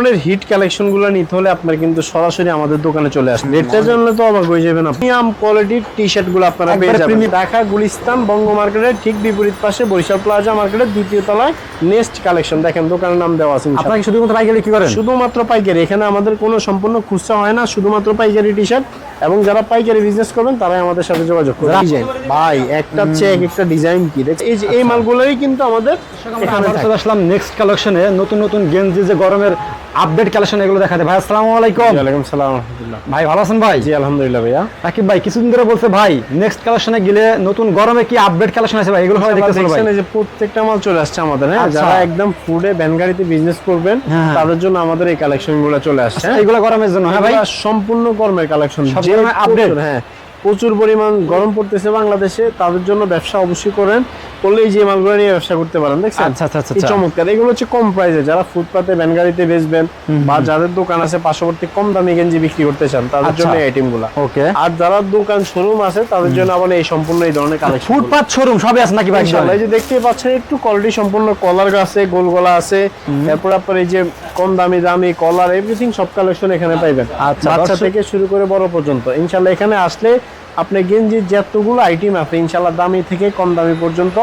ধরনের হিট কালেকশনগুলো নিতে হলে আপনার কিন্তু সরাসরি আমাদের দোকানে চলে আসেন। রেটটা জানলে তো অবাক হয়ে যাবেন। প্রিমিয়াম কোয়ালিটির টি-শার্টগুলো আপনারা পেয়ে যাবেন ঢাকা গুলিস্তান বঙ্গ মার্কেটের ঠিক বিপরীত পাশে বরিশাল প্লাজা মার্কেটের দ্বিতীয় তলায় নেক্সট কালেকশন। দেখেন দোকানের নাম দেওয়া আছে। আপনারা কি শুধুমাত্র পাইকারি কি করেন? শুধুমাত্র পাইকারি। এখানে আমাদের কোনো সম্পূর্ণ খুচরা হয় না, শুধুমাত্র পাইকারি টি-শার্ট। এবং যারা পাইকারি বিজনেস করবেন তারাই আমাদের সাথে যোগাযোগ করবেন। ডিজাইন ভাই একটা চেক একটা ডিজাইন কি এই যে এই মালগুলোই কিন্তু আমাদের এখানে চলে আসলাম নেক্সট কালেকশনে। নতুন নতুন গেঞ্জি যে গরমের আপডেট কালেকশন এগুলো দেখাতে। ভাই আসসালামু আলাইকুম। ওয়া আলাইকুম সালাম রাহমাতুল্লাহ। ভাই ভালো আছেন ভাই? জি আলহামদুলিল্লাহ ভাইয়া। রাকিব ভাই কিছুদিন ধরে বলছে ভাই নেক্সট কালেকশনে গেলে নতুন গরমে কি আপডেট কালেকশন আছে ভাই, এগুলো সবাই দেখতেছেন ভাই। এই যে প্রত্যেকটা মাল চলে আসছে আমাদের। হ্যাঁ, যারা একদম ফুডে ভ্যান গাড়িতে বিজনেস করবেন তাদের জন্য আমাদের এই কালেকশনগুলো চলে আসছে। এগুলো গরমের জন্য? হ্যাঁ ভাই, সম্পূর্ণ গরমের কালেকশন, যে আপডেট। হ্যাঁ, প্রচুর পরিমাণ গরম পড়তেছে বাংলাদেশে, তাদের জন্য ব্যবসা অবশ্যই করেন করলে যে মালগুলো নিয়ে ব্যবসা করতে পারেন। দেখছেন আচ্ছা আচ্ছা আচ্ছা চমৎকার। এগুলো হচ্ছে কম প্রাইসে, যারা ফুটপাতে ভ্যান গাড়িতে বেচবেন বা যাদের দোকান আছে পার্শ্ববর্তী কম দামি গেঞ্জি বিক্রি করতে চান তাদের জন্য এই আইটেমগুলো। ওকে। আর যারা দোকান শোরুম আছে তাদের জন্য আবার এই সম্পূর্ণ এই ধরনের কালেকশন। ফুটপাত শোরুম সবই আছে নাকি ভাই? ইনশাআল্লাহ। এই যে দেখতেই পাচ্ছেন একটু কোয়ালিটি সম্পূর্ণ কলার আছে, গোল গলা আছে, তারপর আপনার এই যে কম দামি দামি কলার এভরিথিং সব কালেকশন এখানে পাইবেন। আচ্ছা, বাচ্চা থেকে শুরু করে বড় পর্যন্ত ইনশাআল্লাহ এখানে আসলে আপনি গেঞ্জির যতগুলো আইটেম আছে ইনশাআল্লাহ দামি থেকে কম দামি পর্যন্ত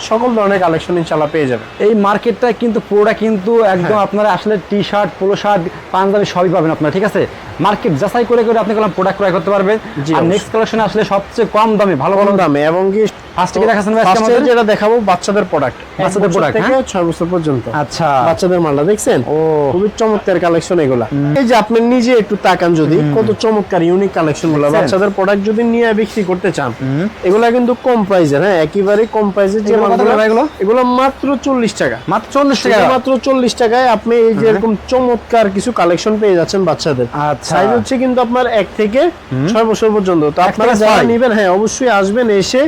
সকল ধরনের কালেকশন ইনশাআল্লাহ পেয়ে যাবেন। এই মার্কেটটা কিন্তু পুরোটা কিন্তু একদম আপনারা আসলে T shirt polo shirt panjabi সবই পাবেন আপনারা, ঠিক আছে? মার্কেট যাচাই করে করে আপনি কোনো প্রোডাক্ট ক্রয় করতে পারবেন। আর নেক্সট কালেকশনে আসলে সবচেয়ে কম দামে ভালো ভালো দামে এবং কি ফার্স্ট থেকে দেখাচ্ছেন ভাই আজকে আমাদের যেটা দেখাবো বাচ্চাদের প্রোডাক্ট, বাচ্চাদের প্রোডাক্ট থেকে 6 বছর পর্যন্ত। আচ্ছা, বাচ্চাদের মালটা দেখছেন? ও খুবই চমৎকার কালেকশন এগুলা। এই যে আপনি নিজে একটু তাকান যদি কত চমৎকার ইউনিক কালেকশন গুলো। বাচ্চাদের প্রোডাক্ট যদি নিয়ে বিক্রি করতে চান এগুলা কিন্তু কম প্রাইসের। হ্যাঁ, একেবারে কম প্রাইসের যে মালগুলো এগুলো মাত্র 40 টাকা। মাত্র 40 টাকা? মাত্র 40 টাকায় আপনি এই যে এরকম চমৎকার কিছু কালেকশন পেয়ে যাচ্ছেন বাচ্চাদের। আচ্ছা, সাইজ হচ্ছে কিন্তু আপনার 1 থেকে 6 বছর পর্যন্ত। তো আপনারা যারা নেবেন হ্যাঁ অবশ্যই আসবেন, এসে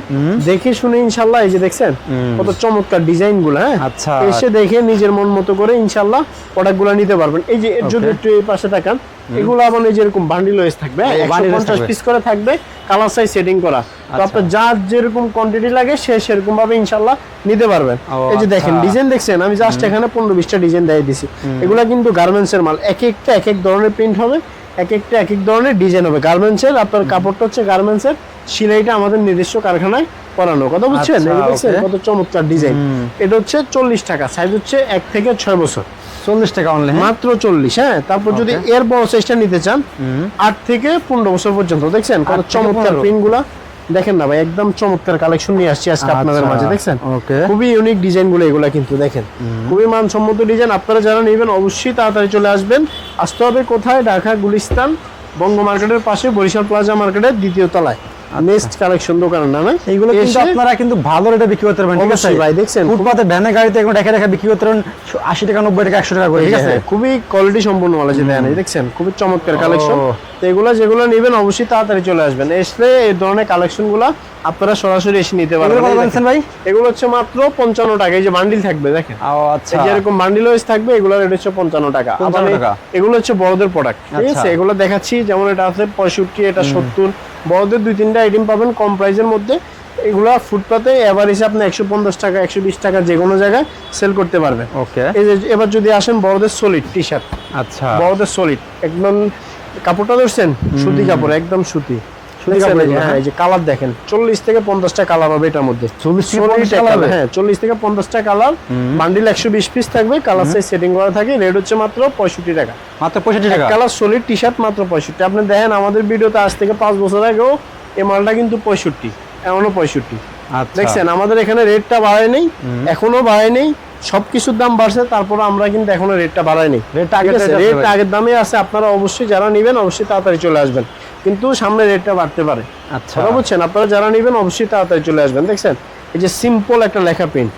দেখে শুনে ইনশাআল্লাহ এই যে দেখছেন কত চমৎকার ডিজাইন গুলো। হ্যাঁ, আচ্ছা, এসে দেখে নিজের মন মতো করে ইনশাআল্লাহ প্রোডাক্ট গুলো নিতে পারবেন। এই যে যদি একটু এই পাশে তাকান এগুলো আবার এই যে এরকম বান্ডিল ওয়েস থাকবে, 150 পিস করে থাকবে, কালার সাইজ সেটিং করা। তো আপনার যার যেরকম কোয়ান্টিটি লাগে সে সেরকম ভাবে ইনশাআল্লাহ নিতে পারবেন। এই যে দেখেন ডিজাইন দেখছেন, আমি জাস্ট এখানে 15-20টা ডিজাইন দিয়ে দিছি। এগুলা কিন্তু গার্মেন্টস এর মাল, এক একটা এক এক ধরনের প্রিন্ট হবে, এক একটা এক এক ধরনের ডিজাইন হবে। গার্মেন্টস এর আপনার কাপড়টা হচ্ছে গার্মেন্টস এর, সিলাইটা আমাদের নিজস্ব কারখানায় করানো। কথা বুঝছেন? দেখছেন কত চমৎকার ডিজাইন। এটা হচ্ছে 40 টাকা, সাইজ হচ্ছে 1 থেকে 6 বছর। 40 টাকা অনলি, মাত্র 40। হ্যাঁ, তারপর যদি এর বড় সাইজটা নিতে চান 8 থেকে 15 বছর পর্যন্ত। দেখছেন কত চমৎকার প্রিন্ট গুলা। দেখেন না ভাই, একদম চমৎকার কালেকশন নিয়ে আসছি আজকে আপনাদের মাঝে। দেখছেন খুবই ইউনিক ডিজাইন গুলো এগুলা কিন্তু দেখেন খুবই মানসম্মত ডিজাইন। আপনারা যারা নেবেন অবশ্যই তাড়াতাড়ি চলে আসবেন। আসতে হবে কোথায়? ঢাকা গুলিস্তান বঙ্গ মার্কেটের পাশে বরিশাল প্লাজা মার্কেটের দ্বিতীয় তলায় নেক্সট কালেকশন দোকানের নামে। এইগুলো কিন্তু আপনারা কিন্তু ভালো রেটে বিক্রি করতে পারবেন, ঠিক আছে ভাই? দেখছেন ফুটপাতে ভ্যানে গাড়িতে এগুলো রেখে রেখে বিক্রি করতে পারেন 80 টাকা 90 টাকা 100 টাকা করে, ঠিক আছে? খুবই কোয়ালিটি সম্পূর্ণ মাল যে দেন। দেখছেন খুবই চমৎকার কালেকশন। তো এগুলো যেগুলো নেবেন অবশ্যই তাড়াতাড়ি চলে আসবেন। এসলে এই ধরনের কালেকশন গুলা আপনারা সরাসরি এসে নিতে পারবেন। ভাই এগুলো হচ্ছে মাত্র 55 টাকা। এই যে বান্ডিল থাকবে দেখেন, আচ্ছা, এই যে এরকম বান্ডিল ওয়াইজ থাকবে, এগুলোর রেট হচ্ছে 55 টাকা। এগুলো হচ্ছে বড়দের প্রোডাক্ট, ঠিক আছে? এগুলো দেখাচ্ছি, যেমন এটা আছে 65, এটা 70। বড়দের 2-3টা আইটেম পাবেন কম প্রাইসের মধ্যে। এগুলা ফুটপাতে এভারেজে আপনি 150 টাকা 120 টাকা যে কোনো জায়গায় সেল করতে পারবেন। ওকে। এই যে এবার যদি আসেন বড়দের সলিড টি শার্ট। আচ্ছা, বড়দের সলিড একদম কাপড়টা ধরছেন সুতি কাপড়, একদম সুতি। হ্যাঁ, এই যে কালার দেখেন 40 থেকে 50টা কালার হবে এটার মধ্যে। 40 থেকে 50টা কালার। বান্ডিল 120 পিস থাকবে, কালার সাইজ সেটিং করা থাকে। রেট হচ্ছে মাত্র 65 টাকা। মাত্র 65 টাকা কালার সলিড টি শার্ট মাত্র 65। আপনি দেখেন আমাদের ভিডিওতে আজ থেকে 5 বছর আগেও এই মালটা কিন্তু 65, এমনও 65। দেখছেন আমাদের এখানে রেটটা বাড়ায় নেই, এখনো বাড়ায় নেই। সবকিছুর দাম বাড়ছে, তারপর আমরা কিন্তু এখনো রেটটা বাড়াই নেই। রেট আগের দামে আছে। আপনারা অবশ্যই যারা নেবেন অবশ্যই তাড়াতাড়ি চলে আসবেন, কিন্তু সামনে রেটটা বাড়তে পারে। আচ্ছা, বুঝছেন? আপনারা যারা নেবেন অবশ্যই তাড়াতাড়ি চলে আসবেন। দেখছেন এই যে সিম্পল একটা লেখা প্রিন্ট,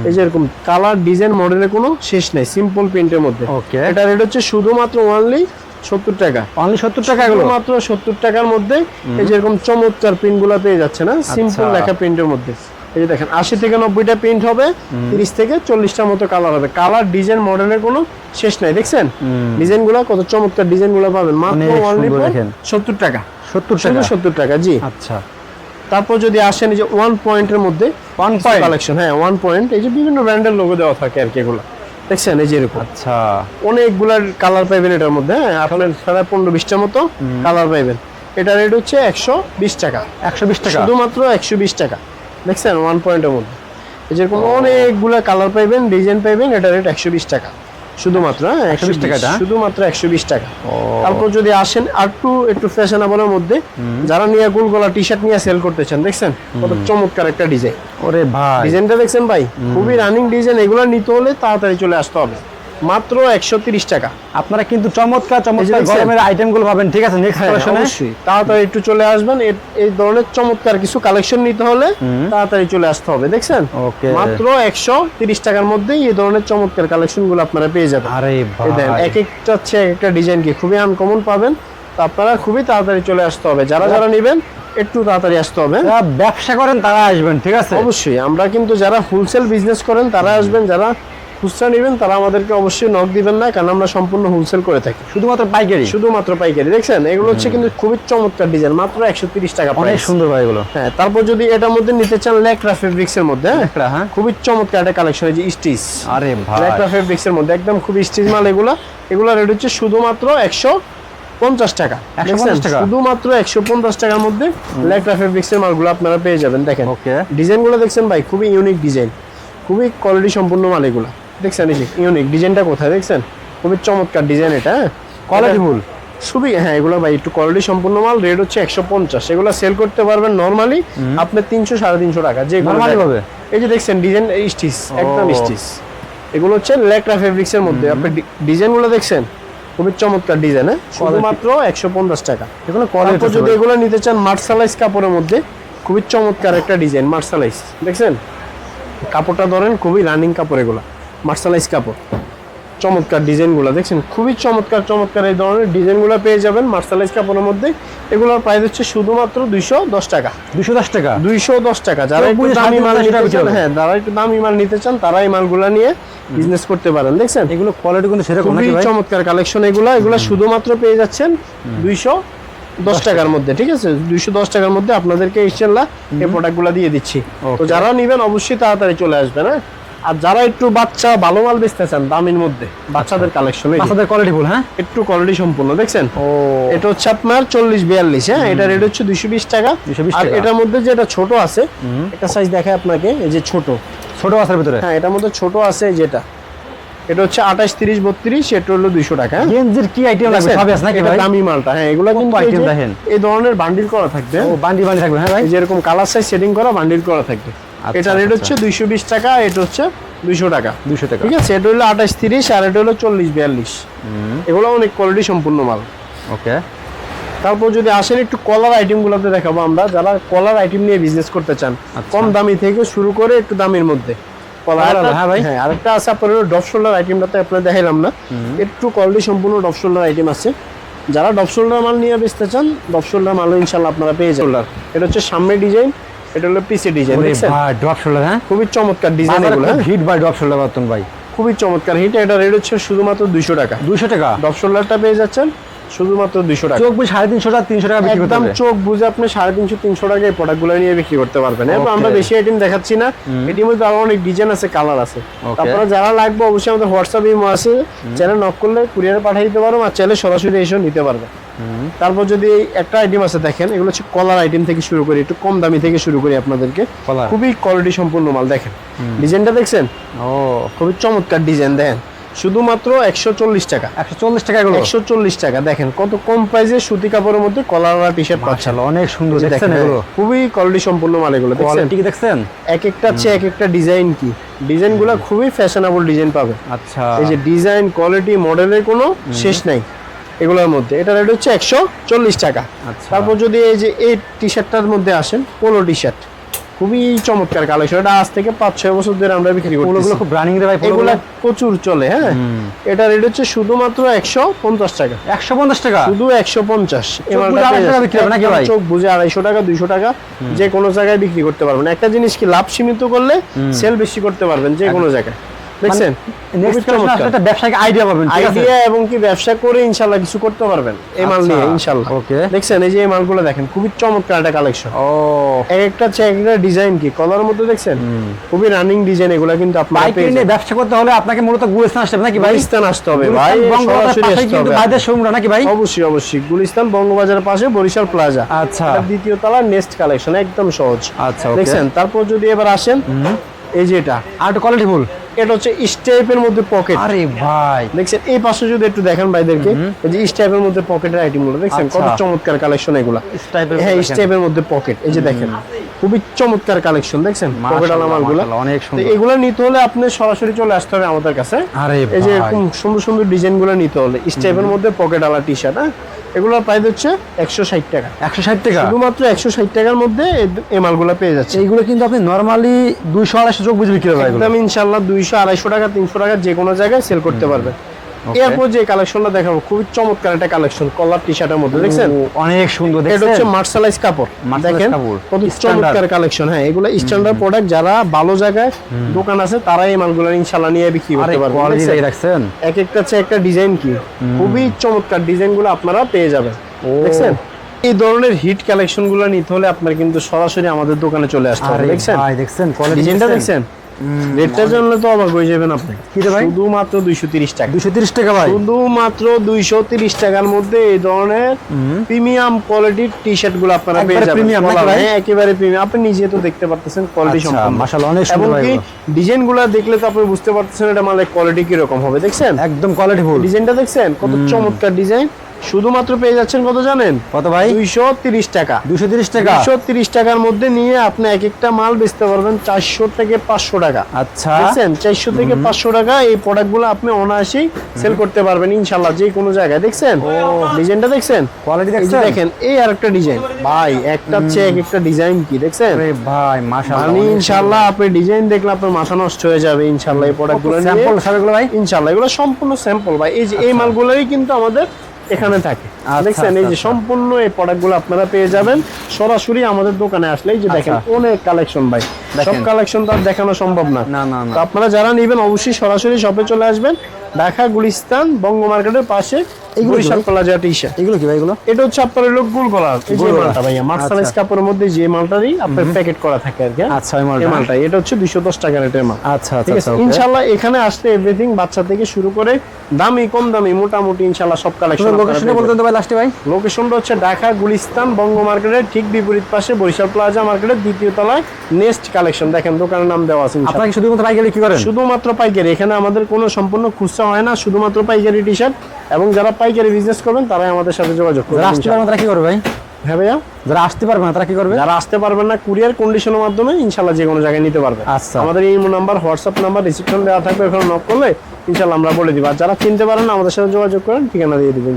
এই যে এরকম কালার ডিজাইন মডেলের কোনো শেষ নাই, সিম্পল প্রিন্টের মধ্যে। এটা রেট হচ্ছে শুধুমাত্র অনলি 70 টাকা। অনলি 70 টাকা, এগুলো মাত্র 70 টাকার মধ্যে এই যে এরকম চমৎকার প্রিন্ট গুলা পেয়ে যাচ্ছে না, সিম্পল লেখা প্রিন্টের মধ্যে। এই যে দেখেন 80 থেকে 90টা প্রিন্ট হবে, 30 থেকে 40টার মতো কালার হবে। কালার ডিজাইন মডেলের কোনো শেষ নাই। দেখছেন ডিজাইন গুলা কত চমৎকার ডিজাইন গুলা পাবেন মাত্র অনলি 70 টাকা। 70 টাকা, জি। আচ্ছা, তারপর যদি আসেন এই যে 1 পয়েন্টের মধ্যে কালেকশন। হ্যাঁ, 1 পয়েন্ট, এই যে বিভিন্ন ব্র্যান্ডের লোগো দেওয়া থাকে আর কি। এগুলো দেখছেন এই যে এরকম আচ্ছা অনেকগুলা কালার পাইবেন এটার মধ্যে, হ্যাঁ আপনার 15-20টার মতো কালার পাইবেন। এটা রেট হচ্ছে 120 টাকা, 120 টাকা শুধুমাত্র 120 টাকা। দেখছেন 1 পয়েন্টের মধ্যে এই যেরকম অনেকগুলা কালার পাইবেন, ডিজাইন পাইবেন। এটা রেট 120 টাকা শুধুমাত্র, হ্যাঁ 120 টাকা, শুধুমাত্র 120 টাকা। তারপর যদি আসেন আর একটু ফ্যাশনেবলের মধ্যে, যারা নিয়ে গোল গলা টি শার্ট নিয়ে সেল করতেছেন, দেখছেন কত চমৎকার একটা ডিজাইন। ওরে ভাই ডিজাইনটা দেখছেন ভাই, খুবই রানিং ডিজাইন। এগুলো নিতে হলে তাড়াতাড়ি চলে আসতে হবে, মাত্র 130 টাকা। আপনারা কিন্তু চমৎকার চমৎকার গরমের আইটেমগুলো পাবেন, ঠিক আছে? নেক্সট কালেকশনে অবশ্যই তাড়াতাড়ি একটু চলে আসবেন। এই ধরনের চমৎকার কিছু কালেকশন নিতে হলে তাড়াতাড়ি চলে আসতে হবে। দেখছেন ওকে, মাত্র 130 টাকার মধ্যেই এই ধরনের চমৎকার কালেকশনগুলো আপনারা পেয়ে যাবেন। আরে এই দেখেন ভাই এক একটা হচ্ছে এক একটা ডিজাইন কি খুবই আনকমন পাবেন। তো আপনারা খুবই তাড়াতাড়ি চলে আসতে হবে, যারা যারা নেবেন একটু তাড়াতাড়ি আসতে হবে। যারা ব্যবসা করেন তারা আসবেন, ঠিক আছে? অবশ্যই আমরা কিন্তু যারা হোলসেল বিজনেস করেন তারা আসবেন, যারা খুচরা নেবেন তারা আমাদেরকে অবশ্যই নক দিবেন না, কারণ আমরা সম্পূর্ণ হোলসেল করে থাকি। শুধুমাত্র পাইকারি, শুধুমাত্র পাইকারি। দেখছেন এগুলো হচ্ছে কিন্তু খুবই চমৎকার ডিজাইন, মাত্র 130 টাকা অনেক প্রাইস। সুন্দর ভাই এগুলো। হ্যাঁ তারপর যদি এটার মধ্যে নিতে চান ল্যাকরা ফেব্রিক্স এর মধ্যে, ল্যাকরা, হ্যাঁ খুবই চমৎকার একটা কালেকশন, এই যে স্টিচ আরে ভাই ল্যাকরা ফেব্রিক্স এর মধ্যে একদম খুবই স্টিচ মাল। এগুলা রেট হচ্ছে শুধুমাত্র 150 টাকা। 150 টাকা শুধুমাত্র 150 টাকার মধ্যে ল্যাকরা ফেব্রিক্স এর মালগুলো আপনারা পেয়ে যাবেন। দেখেন ওকে, ডিজাইনগুলো দেখছেন ভাই, খুবই ইউনিক ডিজাইন, খুবই কোয়ালিটি সম্পূর্ণ মাল এগুলো। দেখছেন এই যে ইউনিক ডিজাইনটা কোথায়, দেখছেন খুবই চমৎকার ডিজাইন এটা, হ্যাঁ কোয়ালিটিফুল খুবই। হ্যাঁ এগুলো ভাই একটু কোয়ালিটি সম্পূর্ণ মাল, রেট হচ্ছে 150। এগুলো সেল করতে পারবেন নরমালি আপনি 300-350 টাকা যে নরমালি পাবে। এই যে দেখছেন ডিজাইন স্টিচ, একদম স্টিচ। এগুলো হচ্ছে ল্যাকরা ফেব্রিক্স এর মধ্যে। আপনি ডিজাইনগুলো দেখছেন খুবই চমৎকার ডিজাইন, হ্যাঁ শুধুমাত্র 150 টাকা। এগুলো তারপর কোয়ালিটি যদি এগুলো নিতে চান মার্শালাইজ কাপড়ের মধ্যে, খুবই চমৎকার একটা ডিজাইন মার্শালাইজ। দেখছেন কাপড়টা ধরেন খুবই রানিং কাপড়, এগুলো মার্শালাইজ কাপড়। চমৎকার ডিজাইনগুলো দেখছেন, খুবই চমৎকার চমৎকার এই ধরনের ডিজাইনগুলো পেয়ে যাবেন মার্শালাইজ কাপড়ের মধ্যে। এগুলোর প্রাইস হচ্ছে শুধুমাত্র 210 টাকা। 210 টাকা, 210 টাকা। যারা একটু দামি মাল নিতে চান, হ্যাঁ যারা একটু দামি মাল নিতে চান তারা এই মালগুলো নিয়ে বিজনেস করতে পারেন। দেখছেন এগুলো কোয়ালিটি কিন্তু সেরকম খুবই নাকি ভাই? চমৎকার কালেকশন এগুলো শুধুমাত্র পেয়ে যাচ্ছেন 210 টাকার মধ্যে, ঠিক আছে? 210 টাকার মধ্যে আপনাদেরকে ইনশাআল্লাহ এই প্রোডাক্টগুলো দিয়ে দিচ্ছি। তো যারা নেবেন অবশ্যই তাড়াতাড়ি চলে আসবেন, হ্যাঁ। আর যারা একটু বাচ্চা ভালো মাল বেচতে চান দামের মধ্যে, বাচ্চাদের কালেকশন, বাচ্চাদের কোয়ালিটিফুল, হ্যাঁ একটু কোয়ালিটি সম্পূর্ণ। দেখছেন ও এটা হচ্ছে আপনার 40-42, হ্যাঁ এটা রেট হচ্ছে 220 টাকা। 220 আর টাকা। এটার মধ্যে যেটা ছোট আছে, একটা সাইজ দেখায় আপনাকে, এই যে ছোট বাচ্চার ভিতরে, হ্যাঁ এটার মধ্যে ছোট আছে যেটা, এটা হচ্ছে 28, 30, 32, এটা হলো 200 টাকা। গেঞ্জির কি আইটেম লাগবে সবই আছে নাকি এটা ভাই? দামি মালটা, হ্যাঁ এগুলো কিন্তু আইটেম দেখেন, এই ধরনের বান্ডিল করা থাকবে, ও বান্ডি থাকবে, হ্যাঁ ভাই এই যেরকম কালার সাইজ সেটিং করা বান্ডিল করা থাকবে। আচ্ছা, এটা রেট আচ্ছা। হচ্ছে 220 টাকা, এটা হচ্ছে 200 টাকা। 200 টাকা, ঠিক আছে? এটা হলো 28, 30 আর এটা হলো 40, 42। এগুলো অনেক কোয়ালিটি সম্পূর্ণ মাল। ওকে। তারপর যদি আসেন একটু কলার আইটেমগুলোতে দেখাবো আমরা, যারা কলার আইটেম নিয়ে বিজনেস করতে চান, কম দামি থেকে শুরু করে একটু দামের মধ্যে কলার। হ্যাঁ ভাই, হ্যাঁ আরেকটা আছে আপনার ডপ শোল্ডার আইটেমটাতে আপনার দেখাইলাম না, একটু কোয়ালিটি সম্পূর্ণ ডপ শোল্ডার আইটেম আছে। যারা ডপ শোল্ডার মাল নিয়ে বেচতে চান, ডপ শোল্ডার মালও ইনশাআল্লাহ আপনারা পেয়ে যাবেন। এটা হচ্ছে সামনে ডিজাইন, এটা হলো পিছে ডিজাইন। দেখছেন ভাই ড্রপ শোল্ডার, হ্যাঁ খুবই চমৎকার ডিজাইন এগুলো, হ্যাঁ হিট বাই ড্রপ শোল্ডার বাতন ভাই, খুবই চমৎকার হিট। এটা রেট হচ্ছে শুধুমাত্র 200 টাকা। 200 টাকা ডপ শোল্ডারটা পেয়ে যাচ্ছেন শুধুমাত্র 200 টাকা। চোখ বুঝে 350 টাকা, 300 টাকা বিক্রি করতে একদম হবে। চোখ বুঝে আপনি 350-300 টাকায় এই প্রোডাক্টগুলো নিয়ে বিক্রি করতে পারবেন। এরপর আমরা বেশি আইটেম দেখাচ্ছি না, এটির মধ্যে আরো অনেক ডিজাইন আছে, কালার আছে। তারপরে যারা লাগবে অবশ্যই আমাদের হোয়াটসঅ্যাপ ইমো আছে, চ্যানেল নক করলে কুরিয়ারে পাঠিয়ে দিতে পারবো, আর চ্যানেলে সরাসরি এসে নিতে পারবে। তারপর যদি একটা আইটেম আছে দেখেন, এগুলো হচ্ছে কলার আইটেম থেকে শুরু করি, একটু কম দামি থেকে শুরু করি আপনাদেরকে। খুবই কোয়ালিটি সম্পূর্ণ মাল। দেখেন ডিজাইনটা দেখছেন, ও খুবই চমৎকার ডিজাইন। দেখেন শুধুমাত্র 140 টাকা। 140 টাকা এগুলো, 140 টাকা। দেখেন কত কম প্রাইসে সুতি কাপড়ের মধ্যে কলার টি শার্ট পাচ্ছেন, মাশাআল্লাহ অনেক সুন্দর। দেখছেন দেখেন এগুলো খুবই কোয়ালিটি সম্পূর্ণ মাল এগুলো। দেখছেন কোয়ালিটি কি দেখছেন? এক একটা আছে এক একটা ডিজাইন, কি ডিজাইনগুলো খুবই ফ্যাশনেবল ডিজাইন পাবে। আচ্ছা এই যে ডিজাইন কোয়ালিটি মডেলের কোনো শেষ নাই এগুলোর মধ্যে। এটা রেট হচ্ছে 140 টাকা। আচ্ছা তারপর যদি এই যে এই টি শার্টটার মধ্যে আসেন, পোলো টি শার্ট, খুবই চমৎকার কালেকশন। এটা আজ থেকে 5-6 বছর ধরে আমরা বিক্রি করি। পোলোগুলো খুব রানিং রে ভাই, এগুলো প্রচুর চলে, হ্যাঁ। এটা রেট হচ্ছে শুধুমাত্র 150 টাকা। 150 টাকা, শুধু 150। চোখ বুঝে 250 টাকা 200 টাকা যে কোনো জায়গায় বিক্রি করতে পারবেন। একটা জিনিস কি লাভ সীমিত করলে সেল বেশি করতে পারবেন যে কোনো জায়গায়। দেখছেন নেক্সট কালেকশন আসলে একটা ব্যবসায়িক আইডিয়া পাবেন, ঠিক আছে? আইডিয়া এবং কি ব্যবসা করে ইনশাআল্লাহ কিছু করতে পারবেন এই মাল নিয়ে ইনশাআল্লাহ। ওকে, দেখছেন এই যে এই মালগুলো দেখেন খুবই চমৎকার একটা কালেকশন। ও এক একটা চেক একটা ডিজাইন কি কলার মধ্যে দেখছেন খুবই রানিং ডিজাইন, এগুলো কিন্তু আপনারা বাইক পেয়ে নিয়ে যাবেন। ব্যবসা করতে হলে আপনাকে মূলত গুলিস্তান আসতে হবে নাকি ভাই? গুলিস্তান আসতে হবে ভাই, বঙ্গবাজার সরাসরি পাশে আসতে কিন্তু হবে। ভাইদের শোরুমটা নাকি ভাই? অবশ্যই অবশ্যই গুলিস্তান বঙ্গবাজারের পাশে বরিশাল প্লাজা, আচ্ছা এটা দ্বিতীয় তলা, নেক্সট কালেকশন একদম সহজ। আচ্ছা, ওকে। দেখছেন তারপর যদি এবার আসেন এই যে এটা আর একটু কোয়ালিটি ফুল, এটা হচ্ছে স্টেপের মধ্যে পকেট। আরে ভাই দেখছেন এই পাশে যদি একটু দেখেন ভাইদেরকে, এই যে স্টেপের মধ্যে পকেটের আইটেম গুলো দেখছেন কত আচ্ছা। চমৎকার কালেকশন এগুলা। স্টাইপের হ্যাঁ স্টেপের মধ্যে পকেট, এই যে দেখেন খুবই চমৎকার কালেকশন দেখছেন পকেট আলা মালগুলো। অনেক তো সুন্দর। এগুলো নিতে হলে আপনি সরাসরি চলে আসতে হবে আমাদের কাছে। আরে এই যে ভাই এরকম সুন্দর সুন্দর ডিজাইন গুলো নিতে হলে স্টেপের মধ্যে পকেট আলা টি শার্ট, হ্যাঁ এগুলোর প্রাইস হচ্ছে 160 টাকা। 160 টাকা শুধুমাত্র 160 টাকার মধ্যে এই মালগুলো পেয়ে যাচ্ছে। এইগুলো কিন্তু আপনি নরমালি 200-250 যোগ বুঝে বিক্রি হবে এগুলো। একদম ইনশাআল্লাহ 200-250 টাকা 300 টাকা যে কোনো জায়গায় সেল করতে পারবে। এরপর যে কালেকশনটা দেখাবো খুবই চমৎকার একটা কালেকশন কলার টি শার্টের মধ্যে দেখছেন ও, অনেক সুন্দর এটা দেখছেন। হচ্ছে মার্শালাইজ কাপড়, মার্শালাইজ দেখেন কাপড়, কত স্ট্যান্ডার্ড। চমৎকার কালেকশন। হ্যাঁ এগুলো স্ট্যান্ডার্ড প্রোডাক্ট, যারা ভালো জায়গায় দোকান আছে তারা এই মালগুলো ইনশাআল্লাহ নিয়ে বিক্রি আরে করতে পারবে। কোয়ালিটি দেখছেন? রাখছেন। এক একটা চেয়ে একটা ডিজাইন কি খুবই চমৎকার ডিজাইনগুলো আপনারা পেয়ে যাবেন। দেখছেন এই ধরনের হিট কালেকশনগুলো নিতে হলে আপনার কিন্তু সরাসরি আমাদের দোকানে চলে আসতে হবে। আরে দেখছেন ভাই দেখছেন কোয়ালিটি ডিজাইনটা দেখছেন, রেটটা জানলে তো অবাক হয়ে যাবেন আপনি। কি রে ভাই? শুধুমাত্র 230 টাকা। 230 টাকা ভাই। শুধুমাত্র 230 টাকার মধ্যে এই ধরনের প্রিমিয়াম কোয়ালিটির টি শার্ট গুলো আপনারা পেয়ে একবারে যাবেন। premium নাকি ভাই? হ্যাঁ একেবারে প্রিমিয়াম, আপনি নিজে তো দেখতে পারতেছেন কোয়ালিটি আচ্ছা, সম্পূর্ণ। মাশাআল্লাহ অনেক এবং সুন্দর ভাই কি এগুলো। ডিজাইন গুলো দেখলে তো আপনি বুঝতে পারতেছেন এটা মালের কোয়ালিটি কি রকম হবে। দেখছেন একদম কোয়ালিটি ফুল। ডিজাইনটা দেখছেন কত চমৎকার ডিজাইন। শুধুমাত্র পেয়ে যাচ্ছেন কত জানেন? কত ভাই? 230 টাকা। 230 টাকা। 230 টাকার মধ্যে নিয়ে আপনি এক একটা মাল বেচতে পারবেন 400 থেকে 500 টাকা। আচ্ছা দেখছেন 400 থেকে 500 টাকা এই প্রোডাক্টগুলো আপনি অনায়াসেই সেল করতে পারবেন ইনশাআল্লাহ যে কোনো জায়গায়। দেখছেন ডিজাইনটা দেখছেন, কোয়ালিটি এই যে দেখছেন। দেখেন এই আরেকটা ডিজাইন ভাই, একটা চেয়ে এক একটা ডিজাইন কি দেখছেন। আরে ভাই মাশাআল্লাহ আমি ইনশাআল্লাহ আপনি ডিজাইন দেখলে আপনার মাথা নষ্ট হয়ে যাবে ইনশাআল্লাহ এই প্রোডাক্টগুলো নিয়ে। স্যাম্পল সব এগুলো ভাই। ইনশাআল্লাহ এগুলো সম্পূর্ণ স্যাম্পল ভাই, এই যে এই মালগুলোই কিন্তু আমাদের এখানে থাকে। দেখছেন এই যে সম্পূর্ণ এই প্রোডাক্টগুলো আপনারা পেয়ে যাবেন সরাসরি আমাদের দোকানে আসলে। এই যে দেখেন অনেক কালেকশন ভাই, সব কালেকশন তো আর দেখানো সম্ভব না। না না না। তো আপনারা যারা নেবেন অবশ্যই সরাসরি শপে চলে আসবেন, ঢাকা গুলিস্তান বঙ্গ মার্কেটের পাশে বরিশাল প্লাজা টি শার্ট। এগুলো কি ভাই এগুলো? এটা হচ্ছে আপনার হলো গোল গলার এই যে মালটা ভাইয়া মার্শালাইজ কাপড়ের মধ্যে যে মালটারই আপনার প্যাকেট করা থাকে আর কি। আচ্ছা এই এই মালটা। মালটা এটা হচ্ছে 210 টাকার রেটের মাল। আচ্ছা আচ্ছা ঠিক আছে আচ্ছা। ইনশাআল্লাহ এখানে আসলে এভরিথিং বাচ্চা থেকে শুরু করে দামি কম দামি মোটামুটি ইনশাআল্লাহ সব কালেকশন। লোকেশনটা বলতে দেন ভাই লাস্টে ভাই। লোকেশনটা হচ্ছে ঢাকা গুলিস্তান বঙ্গ মার্কেটের ঠিক বিপরীত পাশে বরিশাল প্লাজা মার্কেটের দ্বিতীয় তলায় নেক্সট কালেকশন। দেখেন দোকানের নাম দেওয়া আছে ইনশাআল্লাহ। আপনারা কি শুধুমাত্র পাইকারি কি করেন? শুধুমাত্র পাইকারি, এখানে আমাদের কোনো সম্পূর্ণ খুচরা হয় না, শুধুমাত্র পাইকারি টি শার্ট। এবং যারা পাইকারি বিজনেস করবেন তারাই আমাদের সাথে যোগাযোগ যারা আসতে করবেন। পারবে না তারা কি করবে ভাই? হ্যাঁ ভাইয়া, যারা আসতে পারবে না তারা কি করবে? যারা আসতে পারবেন না কুরিয়ার কন্ডিশনের মাধ্যমে ইনশাআল্লাহ যে কোনো জায়গায় নিতে পারবে। আচ্ছা। আমাদের এই নাম্বার হোয়াটসঅ্যাপ নাম্বার রিসিপশন দেওয়া থাকবে, ওখানে নক করলে ইনশাআল্লাহ আমরা বলে দিব। আর যারা চিনতে পারেন না আমাদের সাথে যোগাযোগ করেন, ঠিকানা দিয়ে দিবেন।